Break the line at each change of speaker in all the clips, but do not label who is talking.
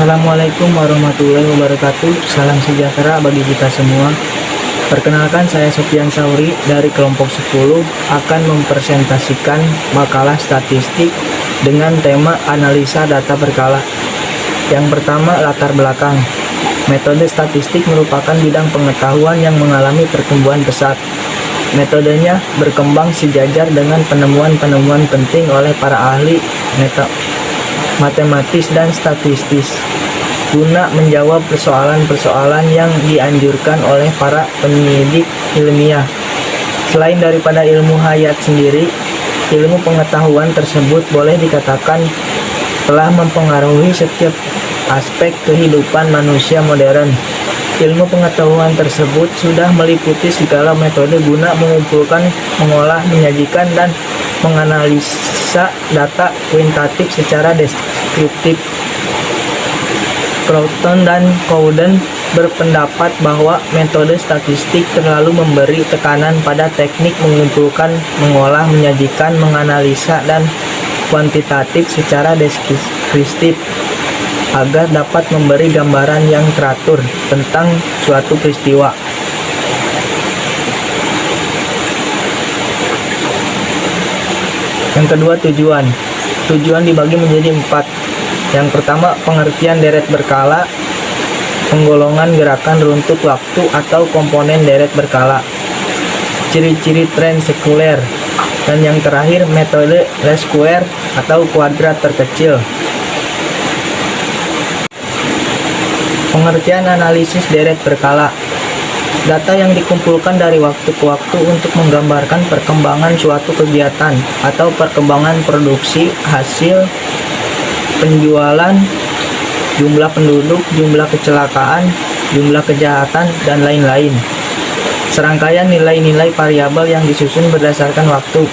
Assalamualaikum warahmatullahi wabarakatuh. Salam sejahtera bagi kita semua. Perkenalkan, saya Sofian Sauri dari kelompok 10 akan mempresentasikan makalah statistik dengan tema analisa data berkala. Yang pertama, latar belakang. Metode statistik merupakan bidang pengetahuan yang mengalami pertumbuhan pesat. Metodenya berkembang sejajar dengan penemuan-penemuan penting oleh para ahli matematis dan statistis guna menjawab persoalan-persoalan yang dianjurkan oleh para penyidik ilmiah. Selain daripada ilmu hayat sendiri, ilmu pengetahuan tersebut boleh dikatakan telah mempengaruhi setiap aspek kehidupan manusia modern. Ilmu pengetahuan tersebut sudah meliputi segala metode guna mengumpulkan, mengolah, menyajikan, dan menganalisa data kuantitatif secara deskriptif. Croughton dan Cowden berpendapat bahwa metode statistik terlalu memberi tekanan pada teknik mengumpulkan, mengolah, menyajikan, menganalisa, dan kuantitatif secara deskriptif agar dapat memberi gambaran yang teratur tentang suatu peristiwa. Yang kedua, tujuan. Tujuan dibagi menjadi 4. Yang pertama, pengertian deret berkala, penggolongan gerakan runtut waktu atau komponen deret berkala, ciri-ciri tren sekuler, dan yang terakhir, metode least square atau kuadrat terkecil. Pengertian analisis deret berkala. Data yang dikumpulkan dari waktu ke waktu untuk menggambarkan perkembangan suatu kegiatan atau perkembangan produksi, hasil, penjualan, jumlah penduduk, jumlah kecelakaan, jumlah kejahatan, dan lain-lain. Serangkaian nilai-nilai variabel yang disusun berdasarkan waktu.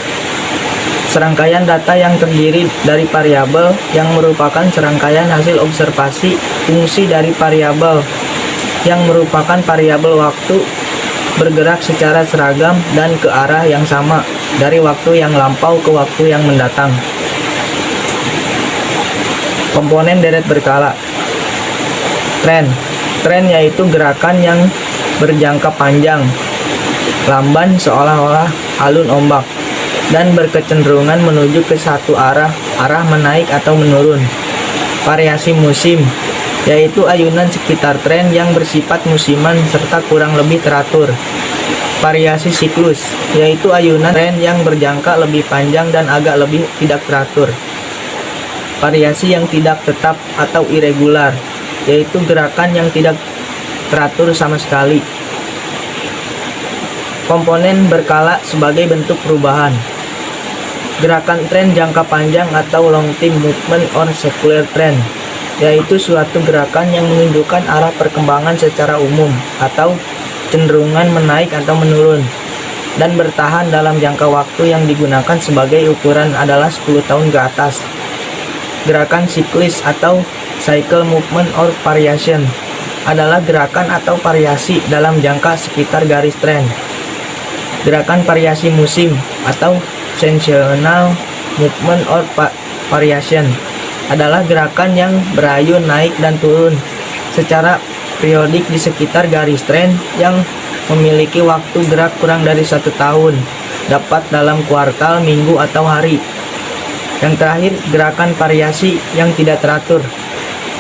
Serangkaian data yang terdiri dari variabel yang merupakan serangkaian hasil observasi fungsi dari variabel yang merupakan variabel waktu bergerak secara seragam dan ke arah yang sama dari waktu yang lampau ke waktu yang mendatang. Komponen deret berkala. Tren yaitu gerakan yang berjangka panjang, lamban seolah-olah alun ombak, dan berkecenderungan menuju ke satu arah menaik atau menurun. Variasi musim yaitu ayunan sekitar tren yang bersifat musiman serta kurang lebih teratur. Variasi siklus yaitu ayunan tren yang berjangka lebih panjang dan agak lebih tidak teratur. Variasi yang tidak tetap atau irregular yaitu gerakan yang tidak teratur sama sekali. Komponen berkala sebagai bentuk perubahan. Gerakan tren jangka panjang atau long term movement or secular trend yaitu suatu gerakan yang menunjukkan arah perkembangan secara umum atau cenderungan menaik atau menurun dan bertahan dalam jangka waktu yang digunakan sebagai ukuran adalah 10 tahun ke atas. Gerakan siklis atau cycle movement or variation adalah gerakan atau variasi dalam jangka sekitar garis tren. Gerakan variasi musim atau seasonal movement or variation adalah gerakan yang berayun naik dan turun secara periodik di sekitar garis tren yang memiliki waktu gerak kurang dari 1 tahun, dapat dalam kuartal, minggu, atau hari. Yang terakhir, gerakan variasi yang tidak teratur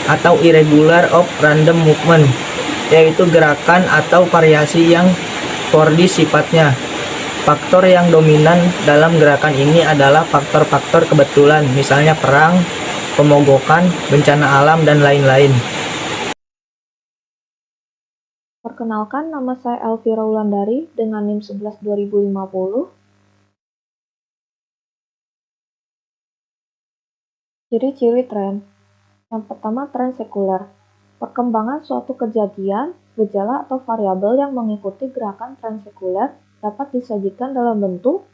atau irregular of random movement yaitu gerakan atau variasi yang kordis sifatnya. Faktor yang dominan dalam gerakan ini adalah faktor-faktor kebetulan, misalnya perang, pemogokan, bencana alam, dan lain-lain.
Perkenalkan, nama saya Elvira Wulandari dengan NIM 11-2050. Ciri-ciri tren. Yang pertama, tren sekuler. Perkembangan suatu kejadian, gejala, atau variabel yang mengikuti gerakan tren sekuler dapat disajikan dalam bentuk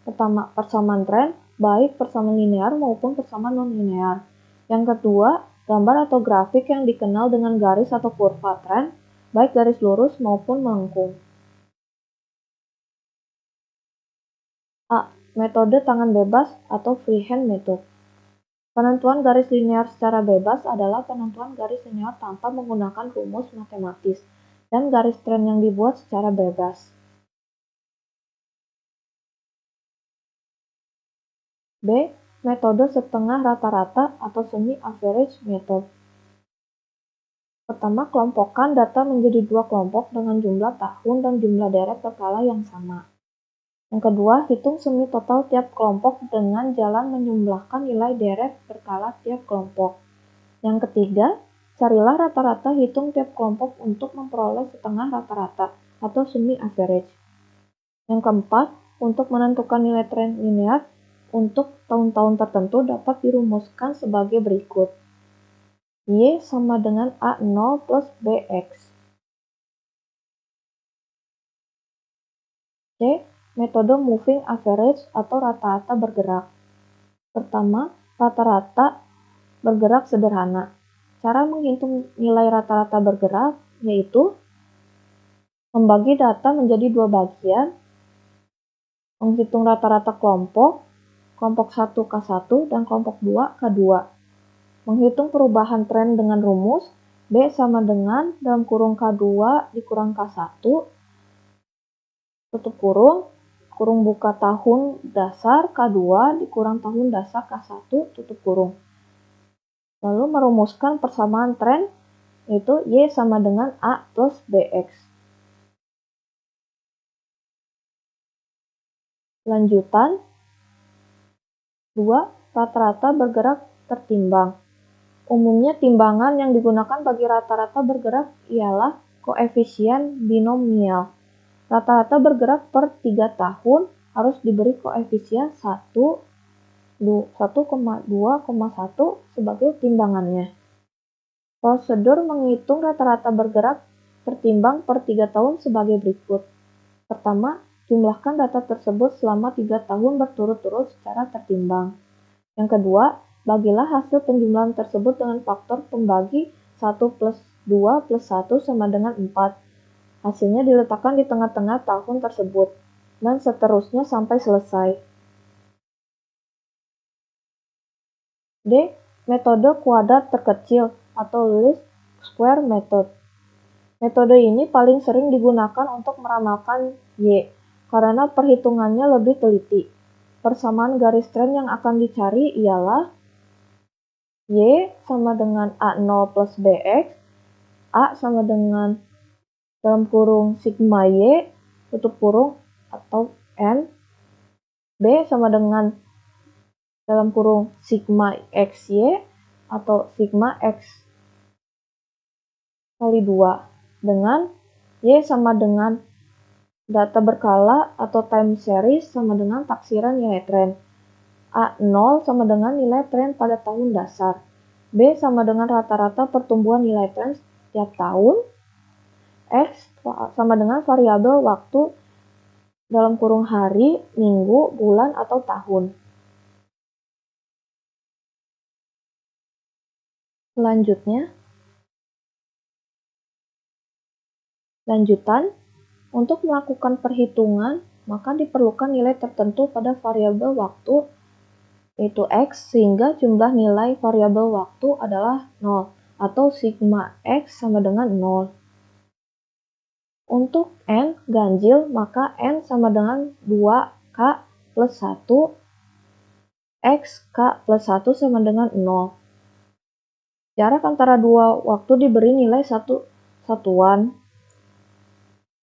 pertama, persamaan tren, baik persamaan linear maupun persamaan non-linear. Yang kedua, gambar atau grafik yang dikenal dengan garis atau kurva tren, baik garis lurus maupun melengkung. A. Metode tangan bebas atau freehand method. Penentuan garis linear secara bebas adalah penentuan garis linear tanpa menggunakan rumus matematis, dan garis tren yang dibuat secara bebas. B. Metode setengah rata-rata atau semi-average method. Pertama, kelompokkan data menjadi dua kelompok dengan jumlah tahun dan jumlah deret berkala yang sama. Yang kedua, hitung semi total tiap kelompok dengan jalan menjumlahkan nilai deret berkala tiap kelompok. Yang ketiga, carilah rata-rata hitung tiap kelompok untuk memperoleh setengah rata-rata atau semi-average. Yang keempat, untuk menentukan nilai tren linear untuk tahun-tahun tertentu dapat dirumuskan sebagai berikut. Y sama dengan A0 plus BX. C. Metode moving average atau rata-rata bergerak. Pertama, rata-rata bergerak sederhana. Cara menghitung nilai rata-rata bergerak yaitu membagi data menjadi dua bagian, menghitung rata-rata kelompok 1 K1 dan kelompok 2 K2. Menghitung perubahan tren dengan rumus B sama dengan dalam kurung K2 dikurang K1 tutup kurung buka tahun dasar K2 dikurang tahun dasar K1 tutup kurung. Lalu merumuskan persamaan tren yaitu Y sama dengan A plus BX. Lanjutan 2. Rata-rata bergerak tertimbang. Umumnya timbangan yang digunakan bagi rata-rata bergerak ialah koefisien binomial. Rata-rata bergerak per 3 tahun harus diberi koefisien 1,2,1 sebagai timbangannya. Prosedur menghitung rata-rata bergerak tertimbang per 3 tahun sebagai berikut. Pertama, jumlahkan data tersebut selama 3 tahun berturut-turut secara tertimbang. Yang kedua, bagilah hasil penjumlahan tersebut dengan faktor pembagi 1 plus 2 plus 1 sama dengan 4. Hasilnya diletakkan di tengah-tengah tahun tersebut, dan seterusnya sampai selesai. D. Metode kuadrat terkecil atau least square method. Metode ini paling sering digunakan untuk meramalkan Y, karena perhitungannya lebih teliti. Persamaan garis tren yang akan dicari ialah Y sama dengan A0 plus BX, A sama dengan dalam kurung sigma Y, tutup kurung atau N, B sama dengan dalam kurung sigma XY atau sigma X kali 2, dengan Y sama dengan data berkala atau time series sama dengan taksiran nilai tren. A0 sama dengan nilai tren pada tahun dasar. B sama dengan rata-rata pertumbuhan nilai tren setiap tahun. X sama dengan variabel waktu dalam kurung hari, minggu, bulan, atau tahun. Lanjutan, untuk melakukan perhitungan, maka diperlukan nilai tertentu pada variabel waktu, yaitu X, sehingga jumlah nilai variabel waktu adalah 0, atau sigma X sama dengan 0. Untuk N ganjil, maka N sama dengan 2K plus 1, X, K plus 1 sama dengan 0. Jarak antara dua waktu diberi nilai satuan.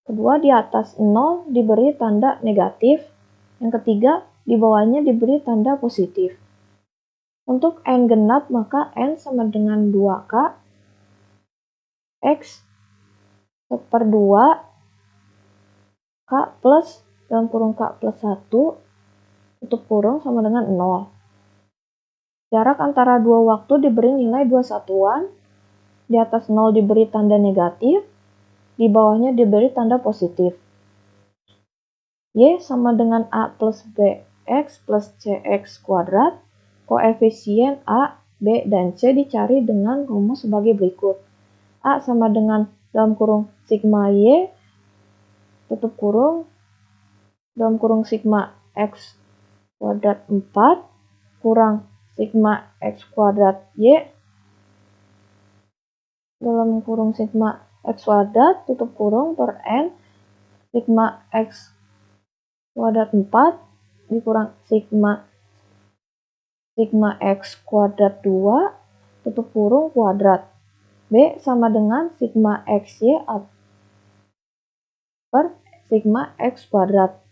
Kedua, di atas 0 diberi tanda negatif. Yang ketiga, di bawahnya diberi tanda positif. Untuk N genap, maka N sama dengan 2K, X per 2, K plus, dalam kurung K plus 1, tutup kurung sama dengan 0. Jarak antara dua waktu diberi nilai dua satuan. Di atas 0 diberi tanda negatif, di bawahnya diberi tanda positif. Y sama dengan A plus BX plus CX kuadrat. Koefisien A, B, dan C dicari dengan rumus sebagai berikut. A sama dengan dalam kurung sigma Y, tutup kurung, dalam kurung sigma X kuadrat 4, kurang sigma X kuadrat Y dalam kurung sigma X kuadrat tutup kurung per N sigma X kuadrat 4 dikurang sigma X kuadrat 2 tutup kurung kuadrat. B sama dengan sigma XY per sigma X kuadrat.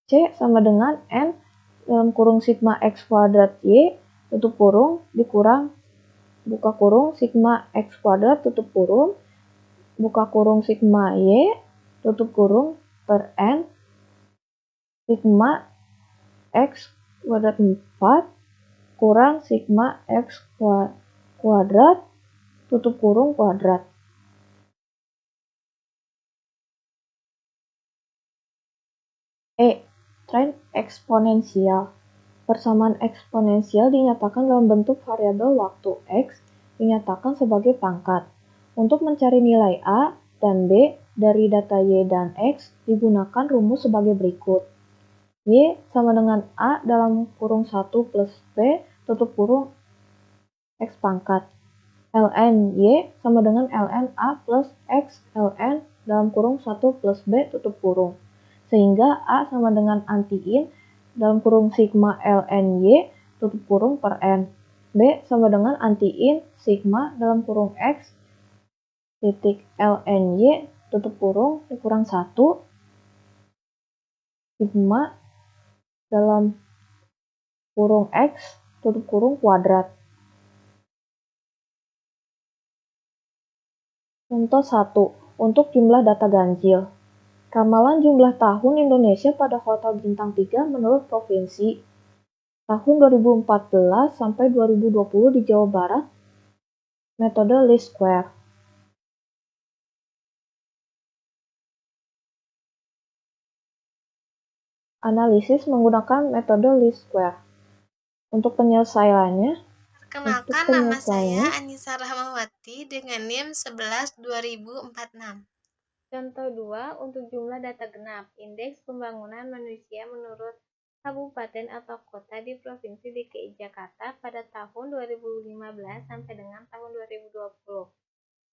C sama dengan N dalam kurung sigma X kuadrat Y tutup kurung dikurang buka kurung sigma X kuadrat tutup kurung buka kurung sigma Y tutup kurung per N sigma X kuadrat 4 kurang sigma X kuadrat tutup kurung kuadrat. E. Tren eksponensial. Persamaan eksponensial dinyatakan dalam bentuk variabel waktu X dinyatakan sebagai pangkat. Untuk mencari nilai A dan B dari data Y dan X digunakan rumus sebagai berikut. Y sama dengan A dalam kurung 1 plus B tutup kurung X pangkat. ln Y sama dengan ln A plus X ln dalam kurung 1 plus B tutup kurung. Sehingga A sama dengan anti-in dalam kurung sigma ln Y tutup kurung per N. B sama dengan anti-in sigma dalam kurung X titik ln Y tutup kurung dikurang 1 sigma dalam kurung X tutup kurung kuadrat. Contoh 1. Untuk jumlah data ganjil. Ramalan jumlah tahun Indonesia pada Hotel Bintang 3 menurut provinsi. Tahun 2014 sampai 2020 di Jawa Barat. Metode least square. Analisis menggunakan metode least square. Untuk penyelesaiannya,
Perkenalkan, nama saya Anissa Rahmawati dengan NIM 11-2046. Contoh 2, untuk jumlah data genap, indeks pembangunan manusia menurut kabupaten atau kota di Provinsi DKI Jakarta pada tahun 2015 sampai dengan tahun 2020.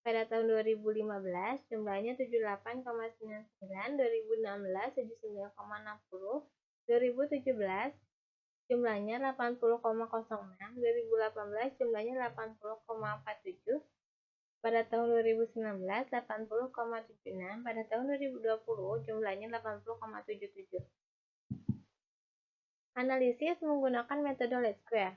Pada tahun 2015, jumlahnya 78,99, 2016 79,60, 2017 jumlahnya 80,06, 2018 jumlahnya 80,47, pada tahun 2019 80,76, pada tahun 2020 jumlahnya 80,77. Analisis menggunakan metode least square.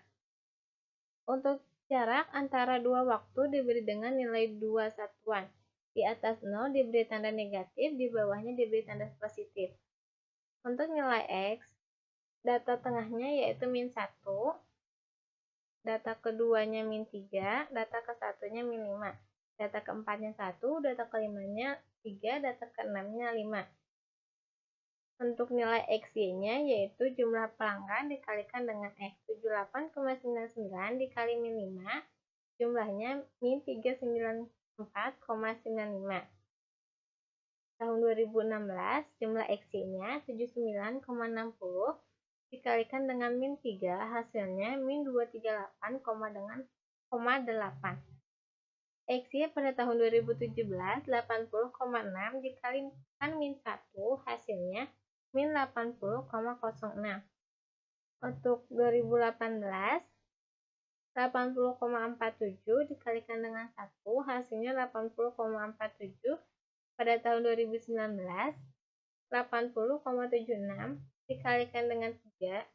Untuk jarak antara dua waktu diberi dengan nilai 2 satuan. Di atas 0 diberi tanda negatif, di bawahnya diberi tanda positif. Untuk nilai X, data tengahnya yaitu min 1, data keduanya min 3, data ke-1-nya min 5, data keempatnya 1, data kelimanya 3, data keenamnya 5. Untuk nilai XY-nya yaitu jumlah pelanggan dikalikan dengan X, 78,99 dikali min 5, jumlahnya min 394,95. Tahun 2016, jumlah XY-nya 79,60 dikalikan dengan min 3, hasilnya min 238,8. XY pada tahun 2017 80,6 dikalikan min 1, hasilnya min 80,06. Untuk 2018 80,47 dikalikan dengan 1, hasilnya 80,47. Pada tahun 2019 80,76 dikalikan dengan 3,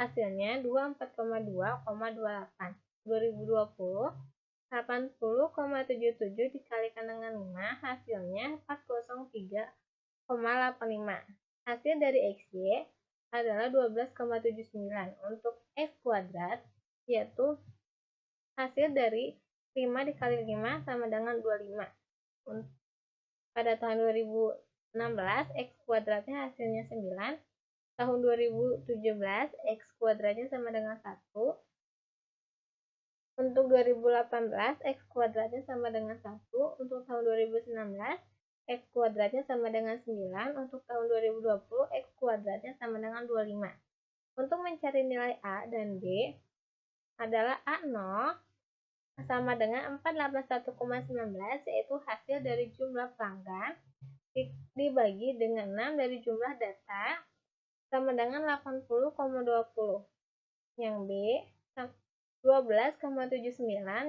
hasilnya 24,2,28. 2020 80,77 dikalikan dengan 5, hasilnya 403,85. Hasil dari XY adalah 12,79. Untuk X kuadrat yaitu hasil dari 5 dikali 5 sama dengan 25. Pada tahun 2016 X kuadratnya hasilnya 9. Tahun 2017 X kuadratnya sama dengan 1. Untuk 2018 X kuadratnya sama dengan 1. Untuk tahun 2019 X kuadratnya sama dengan 9. Untuk tahun 2020 X kuadratnya sama dengan 25. Untuk mencari nilai A dan B adalah A0 sama dengan 481,19, yaitu hasil dari jumlah pelanggan dibagi dengan 6 dari jumlah data sama dengan 80,20. Yang B 12,79,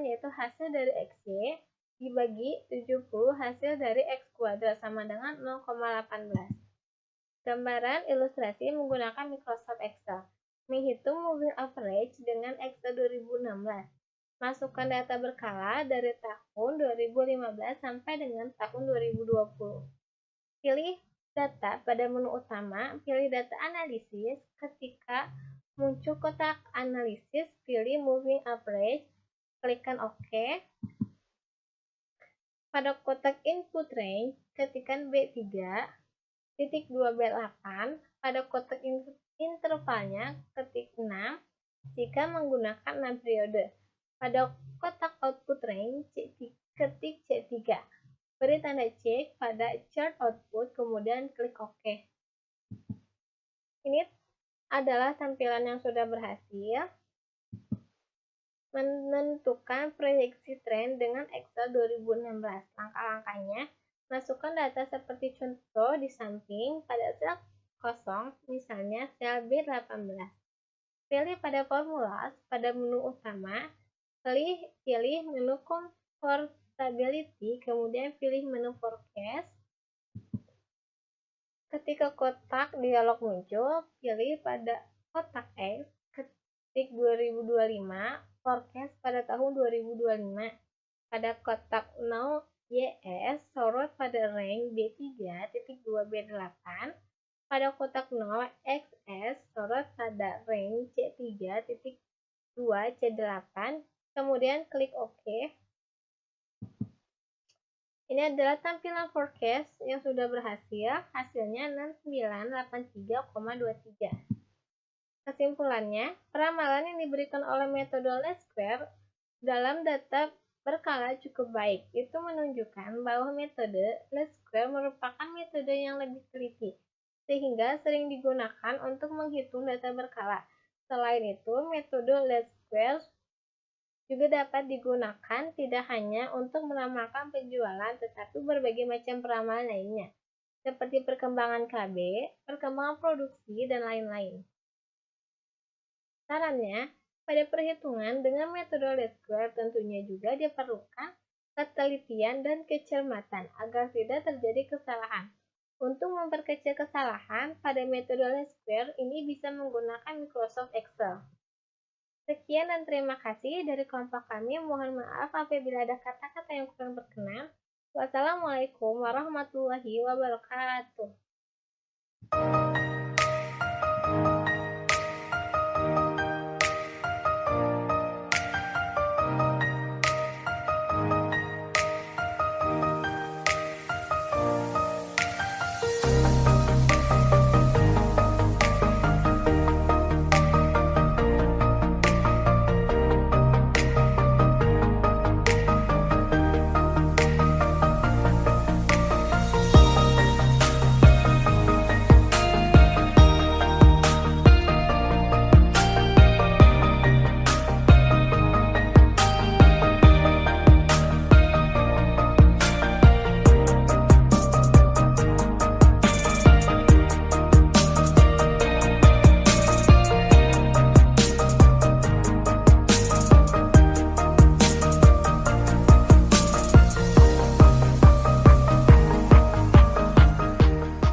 yaitu hasil dari XY dibagi 70 hasil dari X kuadrat sama dengan 0,18. Gambaran ilustrasi menggunakan Microsoft Excel. Menghitung moving average dengan Excel 2016. Masukkan data berkala dari tahun 2015 sampai dengan tahun 2020. Pilih data pada menu utama, pilih data analisis. Ketika muncul kotak analisis, pilih moving average, klikkan OK. Pada kotak input range, ketikkan B3, titik 2B8, pada kotak intervalnya ketik 6 jika menggunakan 6 periode. Pada kotak output range, ketik C3. Beri tanda cek pada chart output, kemudian klik OK. Ini adalah tampilan yang sudah berhasil. Menentukan prediksi tren dengan Excel 2016. Langkah-langkahnya, masukkan data seperti contoh di samping pada sel kosong, misalnya sel B18. Pilih pada formula pada menu utama, pilih menu comfortability, kemudian pilih menu forecast. Ketika kotak dialog muncul, pilih pada kotak X, ketik 2025, forecast pada tahun 2025. Pada kotak 0 YS, sorot pada range B3, titik 2B8. Pada kotak 0 XS, sorot pada range C3, titik 2 C8. Kemudian klik OK. Ini adalah tampilan forecast yang sudah berhasil, hasilnya 6983,23. Kesimpulannya, peramalan yang diberikan oleh metode least square dalam data berkala cukup baik. Itu menunjukkan bahwa metode least square merupakan metode yang lebih teliti, sehingga sering digunakan untuk menghitung data berkala. Selain itu, metode least square juga dapat digunakan tidak hanya untuk meramalkan penjualan, tetapi berbagai macam peramalan lainnya, seperti perkembangan KB, perkembangan produksi, dan lain-lain. Sarannya, pada perhitungan dengan metode least square tentunya juga diperlukan ketelitian dan kecermatan agar tidak terjadi kesalahan. Untuk memperkecil kesalahan, pada metode least square ini bisa menggunakan Microsoft Excel. Sekian dan terima kasih dari kelompok kami. Mohon maaf apabila ada kata-kata yang kurang berkenan. Wassalamualaikum warahmatullahi wabarakatuh.